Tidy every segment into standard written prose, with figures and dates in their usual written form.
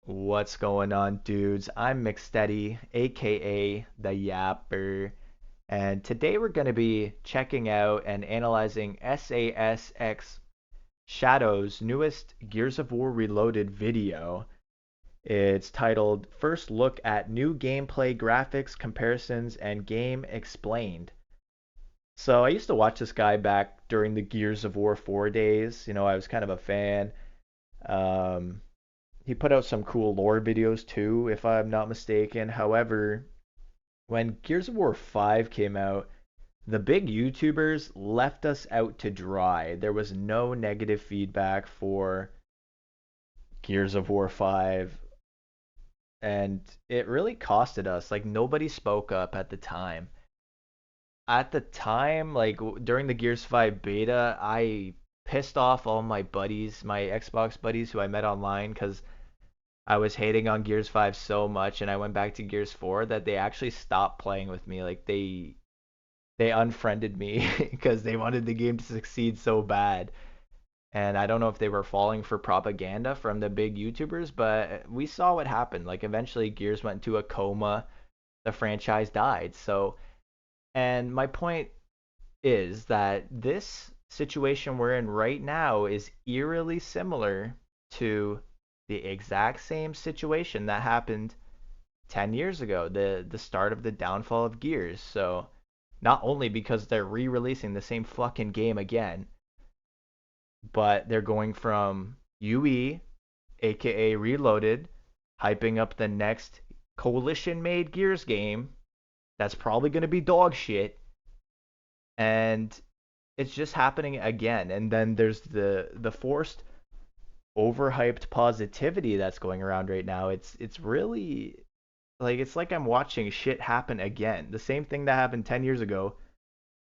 What's going on, dudes? I'm McSteady, aka the Yapper, and today we're going to be checking out and analyzing SASX Shadow's newest Gears of War Reloaded video. It's titled First Look at New Gameplay Graphics Comparisons and Game Explained. So I used to watch this guy back during the Gears of War 4 days. I was kind of a fan. Um, he put out some cool lore videos too, if I'm not mistaken. However, when Gears of War 5 came out, the big YouTubers left us out to dry. There was no negative feedback for Gears of War 5, and it really costed us. Like, nobody spoke up at the time. At the time, like during the Gears 5 beta, I pissed off all my buddies, my Xbox buddies who I met online because I was hating on Gears 5 so much and I went back to Gears 4 that they actually stopped playing with me. Like they unfriended me because they wanted the game to succeed so bad. And I don't know if they were falling for propaganda from the big YouTubers, but we saw what happened. Like eventually Gears went into a coma, the franchise died. So, and my point is that this situation we're in right now is eerily similar to the exact same situation that happened 10 years ago, the start of the downfall of Gears. So, not only because they're re-releasing the same fucking game again, but they're going from UE, aka Reloaded, hyping up the next coalition-made Gears game that's probably going to be dog shit, and it's just happening again. And then there's the forced overhyped positivity that's going around right now. It's really like it's like I'm watching shit happen again. The same thing that happened 10 years ago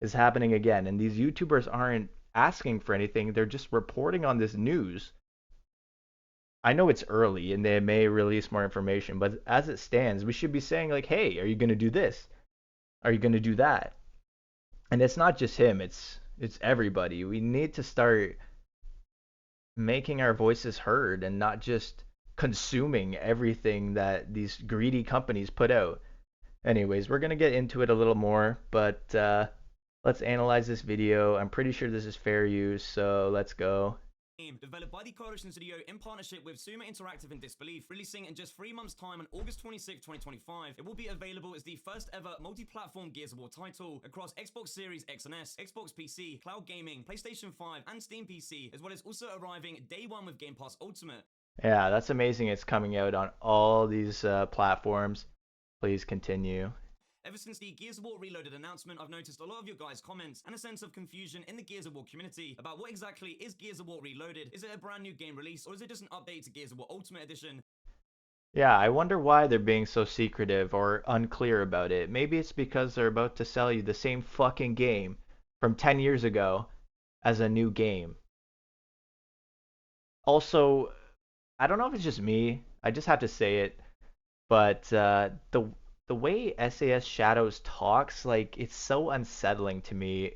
is happening again, and these YouTubers aren't asking for anything. They're just reporting on this news. I know it's early and they may release more information, but as it stands, we should be saying like, "Hey, are you going to do this? Are you going to do that?" And it's not just him, it's everybody. We need to start making our voices heard and not just consuming everything that these greedy companies put out. Anyways, we're going to get into it a little more, but let's analyze this video. I'm pretty sure this is fair use, so let's go. Developed by the Coalition Studio in partnership with Sumo Interactive and Disbelief, releasing in just 3 months' time on August 26, 2025. It will be available as the first ever multi-platform Gears of War title across Xbox Series X and S, Xbox PC, Cloud Gaming, PlayStation 5, and Steam PC, as well as also arriving day one with Game Pass Ultimate. Yeah, that's amazing. It's coming out on all these platforms. Please continue. Ever since the Gears of War Reloaded announcement, I've noticed a lot of your guys' comments and a sense of confusion in the Gears of War community about what exactly is Gears of War Reloaded. Is it a brand new game release, or is it just an update to Gears of War Ultimate Edition? Yeah, I wonder why they're being so secretive or unclear about it. Maybe it's because they're about to sell you the same fucking game from 10 years ago as a new game. Also, I don't know if it's just me. I just have to say it, but the way SAS Shadows talks, like it's so unsettling to me.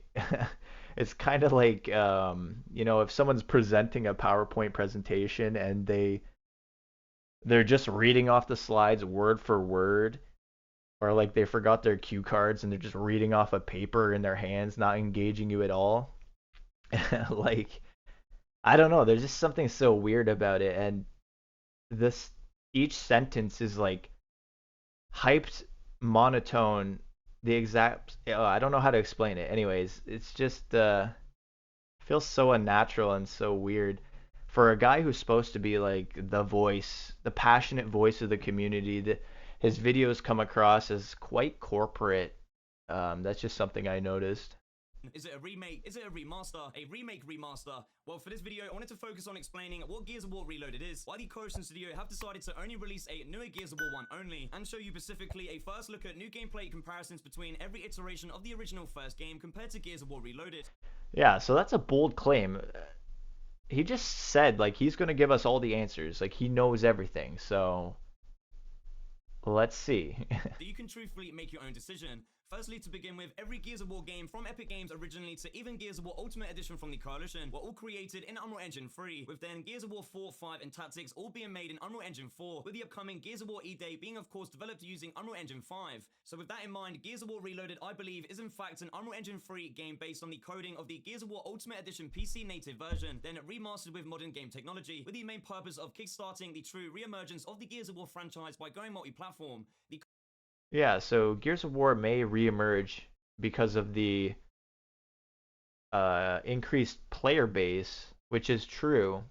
It's kind of like if someone's presenting a PowerPoint presentation and they're just reading off the slides word for word, or like they forgot their cue cards and they're just reading off a paper in their hands, not engaging you at all. Like I don't know, there's just something so weird about it, and this each sentence is like hyped monotone, the exact I don't know how to explain it. Anyways, it's just feels so unnatural and so weird for a guy who's supposed to be like the voice, the passionate voice of the community. His videos come across as quite corporate. That's just something I noticed. Is it a remake? Is it a remaster? A remake remaster? Well, for this video, I wanted to focus on explaining what Gears of War Reloaded is, why the Coalition Studio have decided to only release a newer Gears of War 1 only, and show you specifically a first look at new gameplay comparisons between every iteration of the original first game compared to Gears of War Reloaded. Yeah, so that's a bold claim. He just said like he's going to give us all the answers. Like he knows everything. So let's see. That you can truthfully make your own decision. Firstly, to begin with, every Gears of War game from Epic Games originally to even Gears of War Ultimate Edition from the Coalition were all created in Unreal Engine 3, with then Gears of War 4, 5, and Tactics all being made in Unreal Engine 4, with the upcoming Gears of War E-Day being of course developed using Unreal Engine 5. So with that in mind, Gears of War Reloaded, I believe, is in fact an Unreal Engine 3 game based on the coding of the Gears of War Ultimate Edition PC native version, then remastered with modern game technology, with the main purpose of kickstarting the true re-emergence of the Gears of War franchise by going multi-platform. Yeah, so Gears of War may reemerge because of the increased player base, which is true.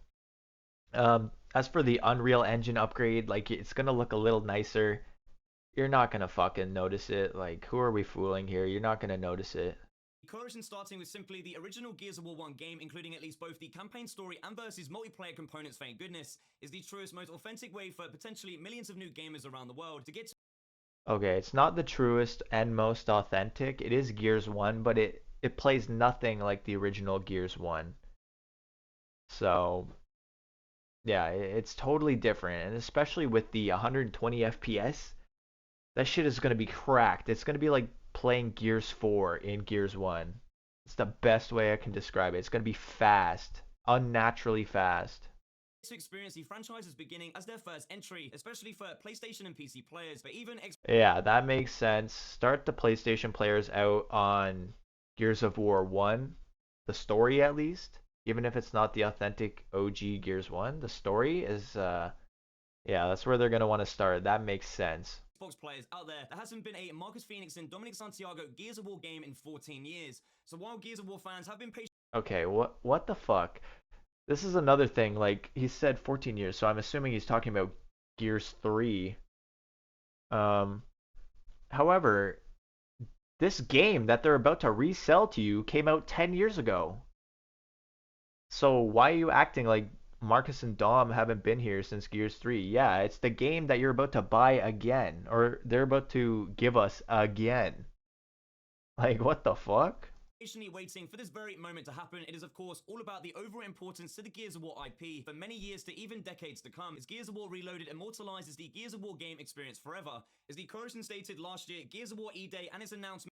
As for the Unreal Engine upgrade, like it's gonna look a little nicer. You're not gonna fucking notice it. Like, who are we fooling here? You're not gonna notice it. Coalition starting with simply the original Gears of War 1 game, including at least both the campaign story and versus multiplayer components, thank goodness, is the truest, most authentic way for potentially millions of new gamers around the world to get to. Okay, it's not the truest and most authentic. It is Gears 1, but it plays nothing like the original Gears 1. So, yeah, it's totally different, and especially with the 120 FPS, that shit is gonna be cracked. It's gonna be like playing Gears 4 in Gears 1. It's the best way I can describe it. It's gonna be fast, unnaturally fast. To experience the franchise's beginning as their first entry, especially for PlayStation and PC players, but even Yeah, that makes sense. Start the PlayStation players out on Gears of War 1, the story at least, even if it's not the authentic OG Gears 1. The story is yeah, that's where they're going to want to start. That makes sense. Xbox players out there, there hasn't been a Marcus Fenix and Dominic Santiago Gears of War game in 14 years. So while Gears of War fans have been patient. Okay, what the fuck? This is another thing. Like he said 14 years, so I'm assuming he's talking about Gears 3. Um However, this game that they're about to resell to you came out 10 years ago. So why are you acting like Marcus and Dom haven't been here since Gears 3? Yeah, it's the game that you're about to buy again, or they're about to give us again. Like, what the fuck? Patiently waiting for this very moment to happen. It is of course all about the overall importance to the Gears of War IP for many years to even decades to come, as Gears of War Reloaded immortalizes the Gears of War game experience forever. As the Coalition stated last year, Gears of War E-Day and its announcement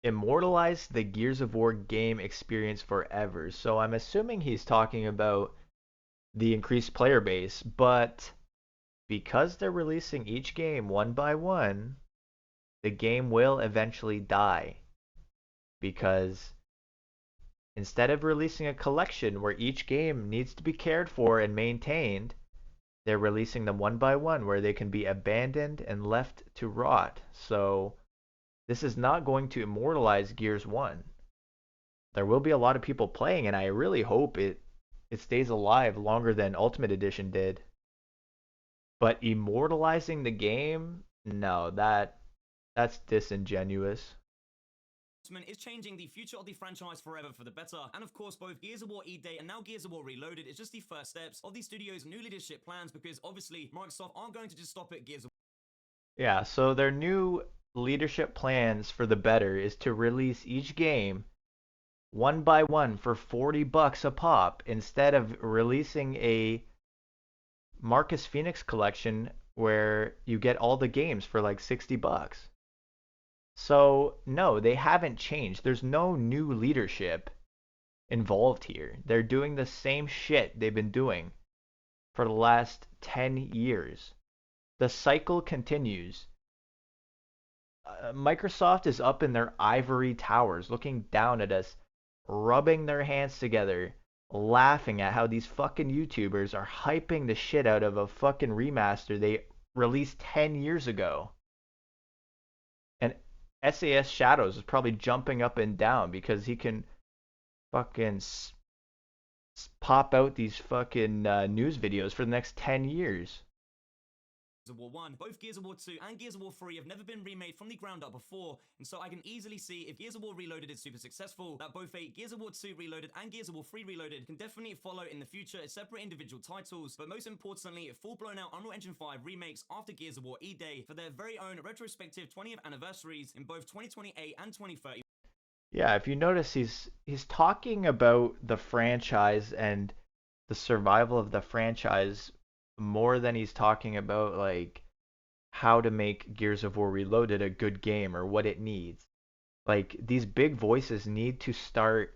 Immortalize the Gears of War game experience forever. So I'm assuming he's talking about the increased player base, but because they're releasing each game one by one, the game will eventually die. Because instead of releasing a collection where each game needs to be cared for and maintained, they're releasing them one by one where they can be abandoned and left to rot. So this is not going to immortalize Gears 1. There will be a lot of people playing, and I really hope it stays alive longer than Ultimate Edition did. But immortalizing the game, no, that's disingenuous. is changing the future of the franchise forever for the better. And of course, both Gears of War E-Day and now Gears of War Reloaded is just the first steps of the studio's new leadership plans, because obviously Microsoft aren't going to just stop at Gears of War. Yeah, so their new leadership plans for the better is to release each game one by one for $40 a pop instead of releasing a Marcus Fenix Collection where you get all the games for like $60. So, no, they haven't changed. There's no new leadership involved here. They're doing the same shit they've been doing for the last 10 years. The cycle continues. Microsoft is up in their ivory towers looking down at us, rubbing their hands together, laughing at how these fucking YouTubers are hyping the shit out of a fucking remaster they released 10 years ago. And SAS Shadows is probably jumping up and down because he can fucking pop out these fucking news videos for the next 10 years. of War 1. Both Gears of War 2 and Gears of War 3 have never been remade from the ground up before, and so I can easily see if Gears of War Reloaded is super successful, that both a Gears of War 2 Reloaded and Gears of War 3 Reloaded can definitely follow in the future as separate individual titles, but most importantly, full-blown out Unreal Engine 5 remakes after Gears of War E-Day for their very own retrospective 20th anniversaries in both 2028 and 2030. Yeah, if you notice, he's talking about the franchise and the survival of the franchise more than he's talking about like how to make Gears of War Reloaded a good game or what it needs. Like these big voices need to start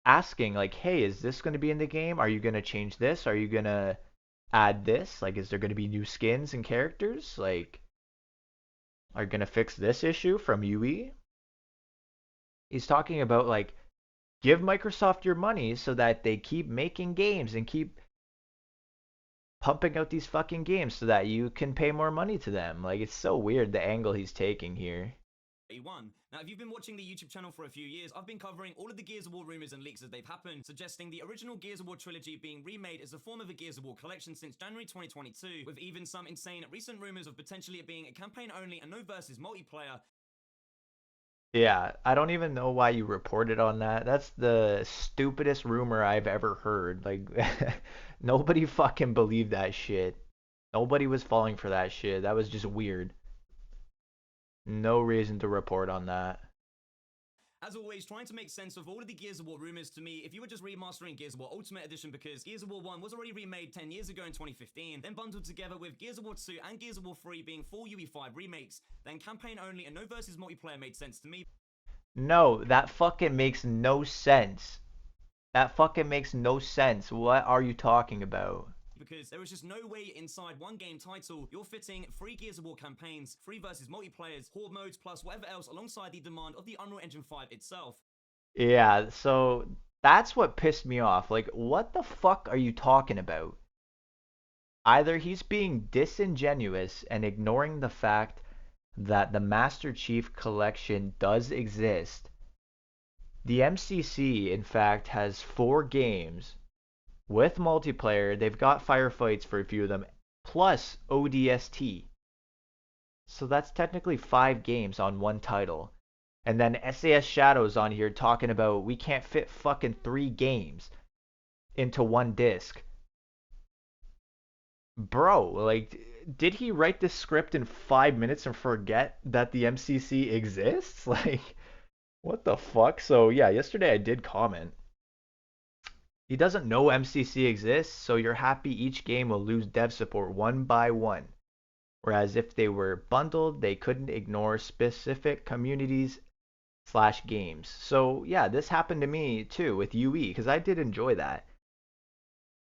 asking like, "Hey, is this going to be in the game? Are you going to change this? Are you going to add this? Like is there going to be new skins and characters? Like are you going to fix this issue from UE?" He's talking about like give Microsoft your money so that they keep making games and keep pumping out these fucking games so that you can pay more money to them. Like it's so weird the angle he's taking here. One. Now, if you've been watching the YouTube channel for a few years, I've been covering all of the Gears of War rumors and leaks as they've happened, suggesting the original Gears of War trilogy being remade as a form of a Gears of War collection since January 2022, with even some insane recent rumors of potentially it being a campaign only and no versus multiplayer. Yeah, I don't even know why you reported on that. That's the stupidest rumor I've ever heard. Like nobody fucking believed that shit. Nobody was falling for that shit. That was just weird. No reason to report on that. As always, trying to make sense of all of the Gears of War rumors to me, if you were just remastering Gears of War Ultimate Edition because Gears of War 1 was already remade 10 years ago in 2015, then bundled together with Gears of War 2 and Gears of War 3 being full UE5 remakes, then campaign only and no versus multiplayer made sense to me. No, that fucking makes no sense. That fucking makes no sense. What are you talking about? Because there is just no way inside one game title you're fitting 3 Gears of War campaigns, 3 versus multiplayers, horde modes, plus whatever else alongside the demand of the Unreal Engine 5 itself. Yeah, so that's what pissed me off. Like, what the fuck are you talking about? Either he's being disingenuous and ignoring the fact that the Master Chief Collection does exist. The MCC, in fact, has 4 games with multiplayer. They've got firefights for a few of them, plus ODST. So that's technically 5 games on one title. And then SAS Shadows on here talking about we can't fit fucking 3 games into one disc. Bro, like, did he write this script in 5 minutes and forget that the MCC exists? Like, what the fuck? So, yeah, yesterday I did comment. He doesn't know MCC exists, so you're happy each game will lose dev support one by one. Whereas if they were bundled, they couldn't ignore specific communities slash games. So yeah, this happened to me too with UE because I did enjoy that.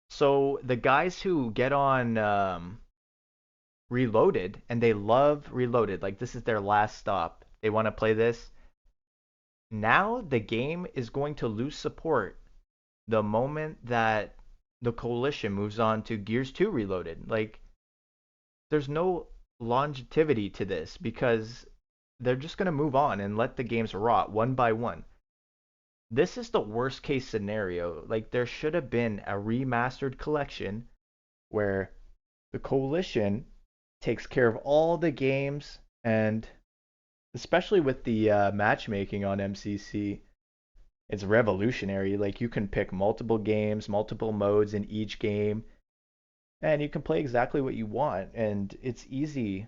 So the guys who get on Reloaded and they love Reloaded, like this is their last stop. They want to play this. Now the game is going to lose support the moment that the Coalition moves on to Gears 2 Reloaded. Like there's no longevity to this because they're just going to move on and let the games rot one by one. This is the worst case scenario. Like there should have been a remastered collection where the Coalition takes care of all the games, and especially with the matchmaking on MCC, it's revolutionary. Like you can pick multiple games, multiple modes in each game, and you can play exactly what you want, and it's easy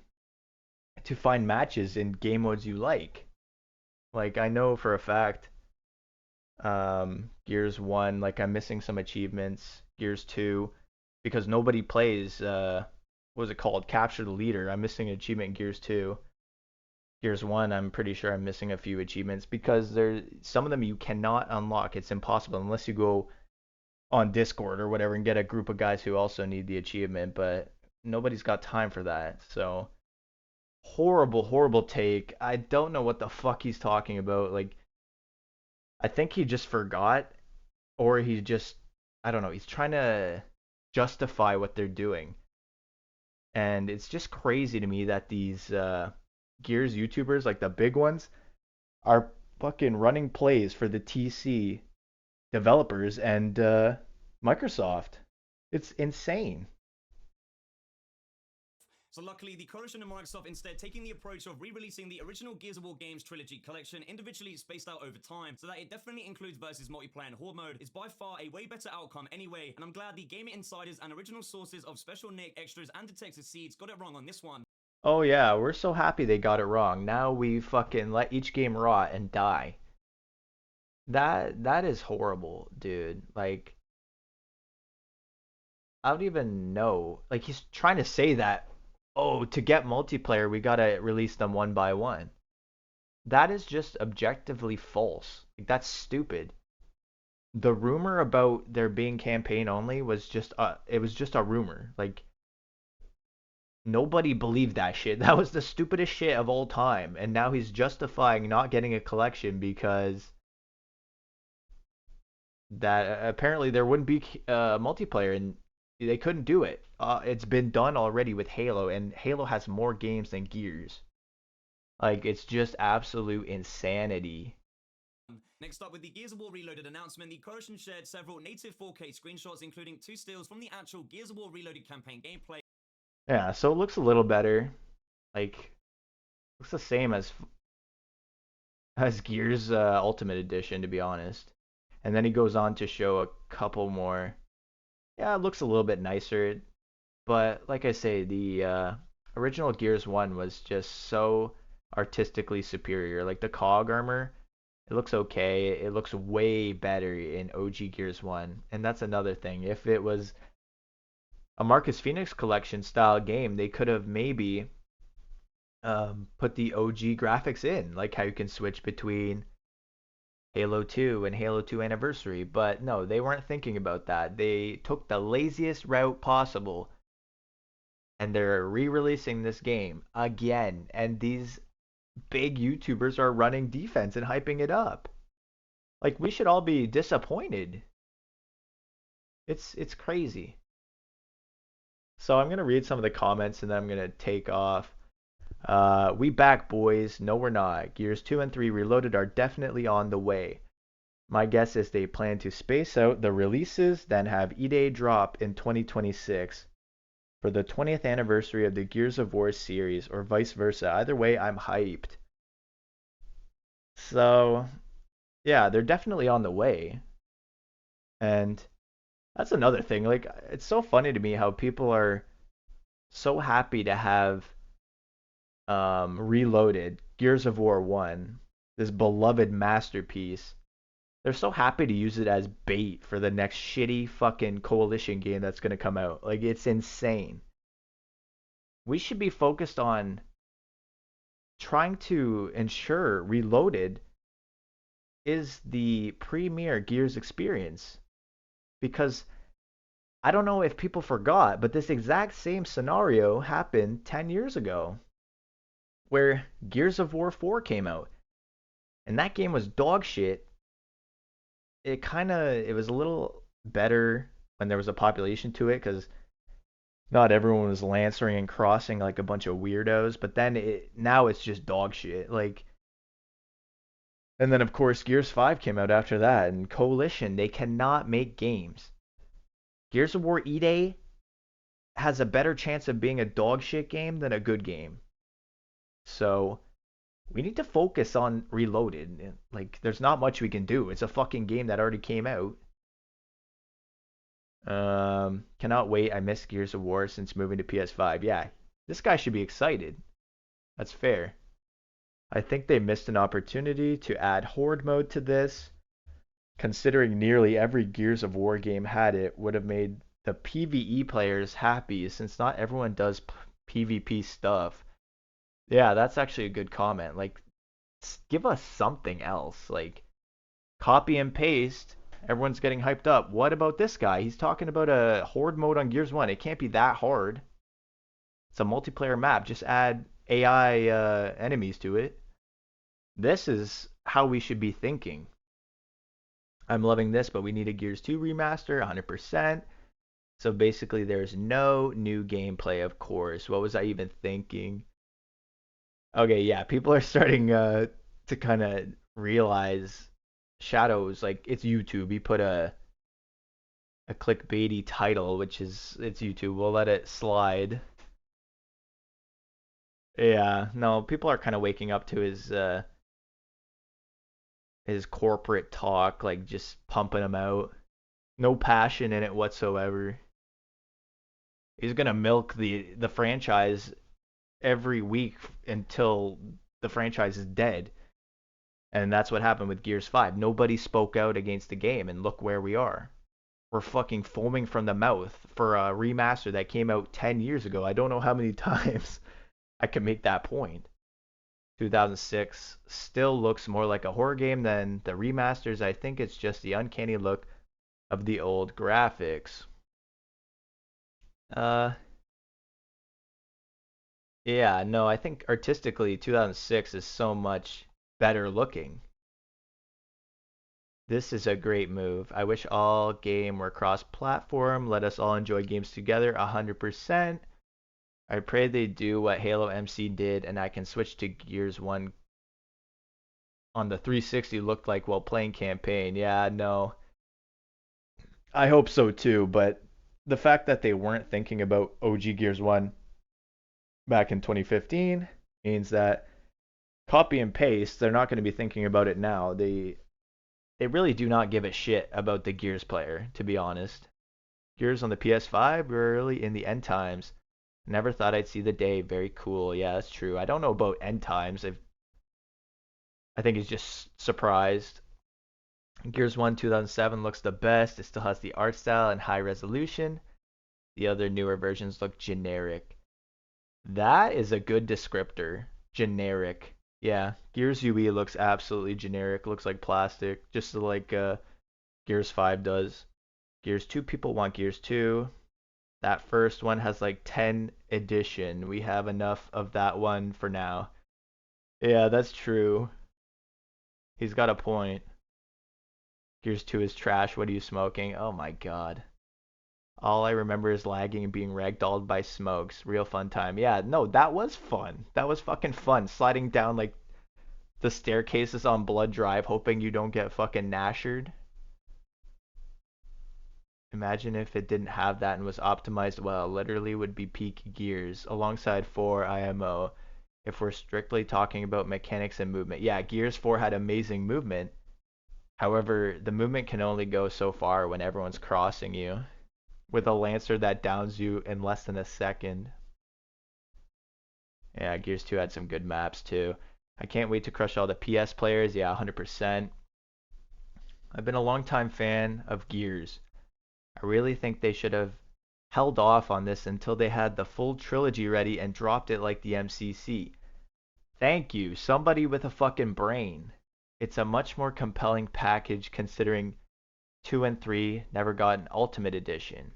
to find matches in game modes you like. Like I know for a fact Gears 1, like I'm missing some achievements. Gears 2, because nobody plays, what was it called? Capture the Leader. I'm missing an achievement in Gears 2. Gears 1, I'm pretty sure I'm missing a few achievements because there's some of them you cannot unlock. It's impossible unless you go on Discord or whatever and get a group of guys who also need the achievement, but nobody's got time for that. So, horrible, horrible take. I don't know what the fuck he's talking about. Like, I think he just forgot, or he just, I don't know, he's trying to justify what they're doing. And it's just crazy to me that these Gears YouTubers, like the big ones, are fucking running plays for the TC developers and Microsoft. It's insane. So luckily, the Coalition and Microsoft instead taking the approach of re-releasing the original Gears of War games trilogy collection individually spaced out over time, so that it definitely includes versus multiplayer and horde mode, is by far a way better outcome anyway, and I'm glad the gaming insiders and original sources of Special Nick, Extras, and Detective Seeds got it wrong on this one. Oh yeah, we're so happy they got it wrong. Now we fucking let each game rot and die. That is horrible, dude. Like I don't even know. Like he's trying to say that, oh, to get multiplayer, we gotta release them one by one. that is just objectively false. Like, that's stupid. The rumor about there being campaign only was just it was just a rumor. Like, nobody believed that shit. That was the stupidest shit of all time. And now he's justifying not getting a collection because that apparently there wouldn't be multiplayer and they couldn't do it. It's been done already with Halo, and Halo has more games than Gears. Like, it's just absolute insanity. Next up, with the Gears of War Reloaded announcement, the Coalition shared several native 4K screenshots, including 2 stills from the actual Gears of War Reloaded campaign gameplay. Yeah, so it looks a little better. Like, looks the same as Gears Ultimate Edition, to be honest. And then he goes on to show a couple more. Yeah, it looks a little bit nicer, but like I say, the original Gears 1 was just so artistically superior. Like the cog armor, it looks okay. It looks way better in OG Gears 1. And that's another thing. If it was a Marcus Fenix Collection style game, they could have maybe put the OG graphics in, like how you can switch between Halo 2 and Halo 2 Anniversary. But no, they weren't thinking about that. They took the laziest route possible, and they're re-releasing this game again. And these big YouTubers are running defense and hyping it up. Like, we should all be disappointed. It's crazy. So I'm gonna read some of the comments and then I'm gonna take off. We back, boys. No, we're not. Gears 2 and 3 Reloaded are definitely on the way. My guess is they plan to space out the releases, then have E-Day drop in 2026 for the 20th anniversary of the Gears of War series, or vice versa. Either way, I'm hyped. So, yeah, they're definitely on the way. And that's another thing. Like, it's so funny to me how people are so happy to have Reloaded, Gears of War 1, this beloved masterpiece. They're so happy to use it as bait for the next shitty fucking Coalition game that's going to come out. Like, it's insane. We should be focused on trying to ensure Reloaded is the premier Gears experience. Because I don't know if people forgot, but this exact same scenario happened 10 years ago where Gears of War 4 came out. And that game was dog shit. It was a little better when there was a population to it because not everyone was lancering and crossing like a bunch of weirdos. But then now it's just dog shit. Like, and then of course Gears 5 came out after that, and Coalition, they cannot make games. Gears of War E-Day has a better chance of being a dog shit game than a good game. So we need to focus on Reloaded. Like, there's not much we can do. It's a fucking game that already came out. Cannot wait. I missed Gears of War since moving to PS5. Yeah, this guy should be excited. That's fair. I think they missed an opportunity to add Horde mode to this. Considering nearly every Gears of War game had it, would have made the PvE players happy since not everyone does PvP stuff. Yeah, that's actually a good comment. Like, give us something else. Like, copy and paste. Everyone's getting hyped up. What about this guy? He's talking about a horde mode on Gears 1. It can't be that hard. It's a multiplayer map. Just add AI enemies to it. This is how we should be thinking. I'm loving this, but we need a Gears 2 remaster, 100%. So basically, there's no new gameplay, of course. What was I even thinking? Okay, yeah, people are starting to kind of realize Shadows, like, it's YouTube. He put a clickbaity title, which is it's YouTube. We'll let it slide. Yeah, no, people are kind of waking up to his corporate talk, like just pumping him out. No passion in it whatsoever. He's gonna milk the franchise every week until the franchise is dead. And that's what happened with Gears 5. Nobody spoke out against the game, and look where we are. We're fucking foaming from the mouth for a remaster that came out 10 years ago. I don't know how many times I can make that point. 2006 still looks more like a horror game than the remasters. I think it's just the uncanny look of the old graphics. Uh, yeah, no, I think artistically 2006 is so much better looking. This is a great move. I wish all game were cross-platform. Let us all enjoy games together 100%. I pray they do what Halo MC did and I can switch to Gears 1 on the 360 looked like while playing campaign. Yeah, no. I hope so too, but the fact that they weren't thinking about OG Gears 1 back in 2015 means that copy and paste, they're not going to be thinking about it now. They really do not give a shit about the Gears player, to be honest. Gears on the PS5, we're really in the end times. Never thought I'd see the day. Very cool. Yeah, that's true. I don't know about end times. I think he's just surprised. Gears 1 2007 looks the best. It still has the art style and high resolution. The other newer versions look generic. That is a good descriptor. Generic. Yeah, Gears UE looks absolutely generic. Looks like plastic, just like Gears 5 does. Gears 2 people want Gears 2. That first one has like 10 edition. We have enough of that one for now. Yeah, that's true. He's got a point. Gears 2 is trash. What are you smoking? Oh my god. All I remember is lagging and being ragdolled by smokes. Real fun time. Yeah, no, that was fun. That was fucking fun. Sliding down like the staircases on Blood Drive, hoping you don't get fucking nashered. Imagine if it didn't have that and was optimized well. Literally would be peak Gears alongside 4 IMO if we're strictly talking about mechanics and movement. Yeah, Gears 4 had amazing movement. However, the movement can only go so far when everyone's crossing you with a Lancer that downs you in less than a second. Yeah, Gears 2 had some good maps too. I can't wait to crush all the PS players. Yeah, 100%. I've been a long time fan of Gears. I really think they should have held off on this until they had the full trilogy ready and dropped it like the MCC. Thank you, somebody with a fucking brain. It's a much more compelling package considering 2 and 3 never got an Ultimate Edition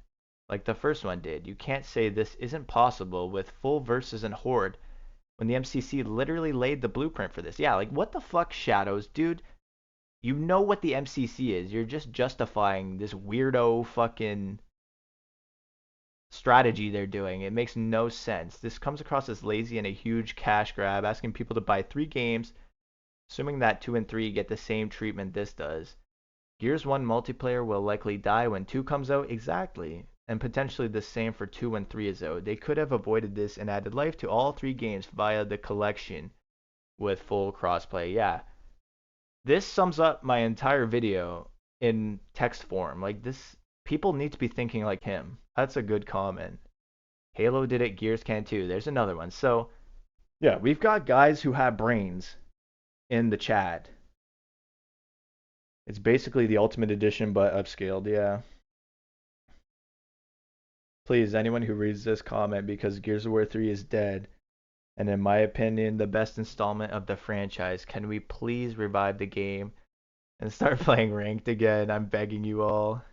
like the first one did. You can't say this isn't possible with full versus and Horde when the MCC literally laid the blueprint for this. Yeah, like what the fuck, Shadows, dude? You know what the MCC is. You're just justifying this weirdo fucking strategy they're doing. It makes no sense. This comes across as lazy and a huge cash grab, asking people to buy 3 games, assuming that 2 and 3 get the same treatment this does. Gears 1 multiplayer will likely die when 2 comes out, exactly, and potentially the same for 2 when 3 is out. They could have avoided this and added life to all 3 games via the collection with full crossplay. Yeah, this sums up my entire video in text form. Like this, people need to be thinking like him. That's a good comment. Halo did it, Gears can too. There's another one. So, yeah, we've got guys who have brains in the chat. It's basically the Ultimate Edition, but upscaled, yeah. Please, anyone who reads this comment because Gears of War 3 is dead, and in my opinion, the best installment of the franchise, can we please revive the game and start playing ranked again? I'm begging you all.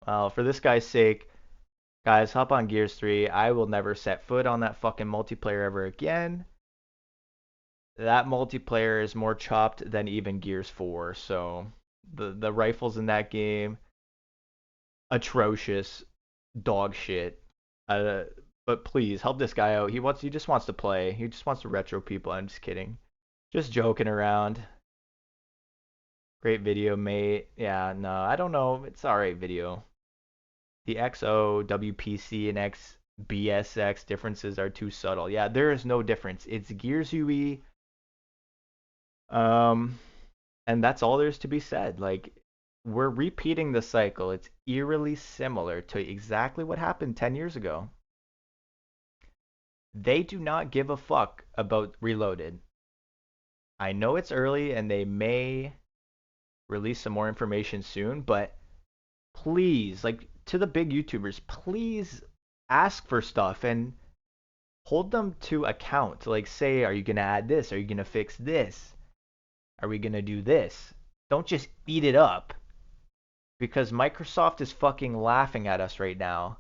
For this guy's sake, guys, hop on Gears 3. I will never set foot on that fucking multiplayer ever again. That multiplayer is more chopped than even Gears 4, so the rifles in that game, atrocious, dog shit. Uh, but please help this guy out. He just wants to play. He just wants to retro people. I'm just kidding. Just joking around. Great video, mate. Yeah, no, I don't know. It's alright video. The XO, WPC, and XBSX differences are too subtle. Yeah, there is no difference. It's Gears UE. And that's all there's to be said. Like, we're repeating the cycle. It's eerily similar to exactly what happened 10 years ago. They do not give a fuck about Reloaded. I know it's early and they may release some more information soon, but please, like to the big YouTubers, please ask for stuff and hold them to account. Like, say, are you going to add this? Are you going to fix this? Are we going to do this? Don't just eat it up, because Microsoft is fucking laughing at us right now.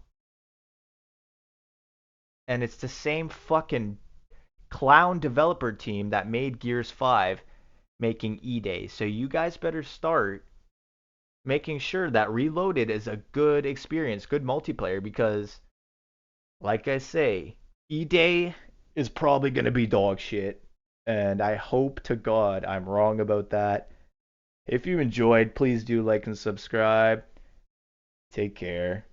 And it's the same fucking clown developer team that made Gears 5 making E-Day. So you guys better start making sure that Reloaded is a good experience, good multiplayer, because, like I say, E-Day is probably going to be dog shit. And I hope to God I'm wrong about that. If you enjoyed, please do like and subscribe. Take care.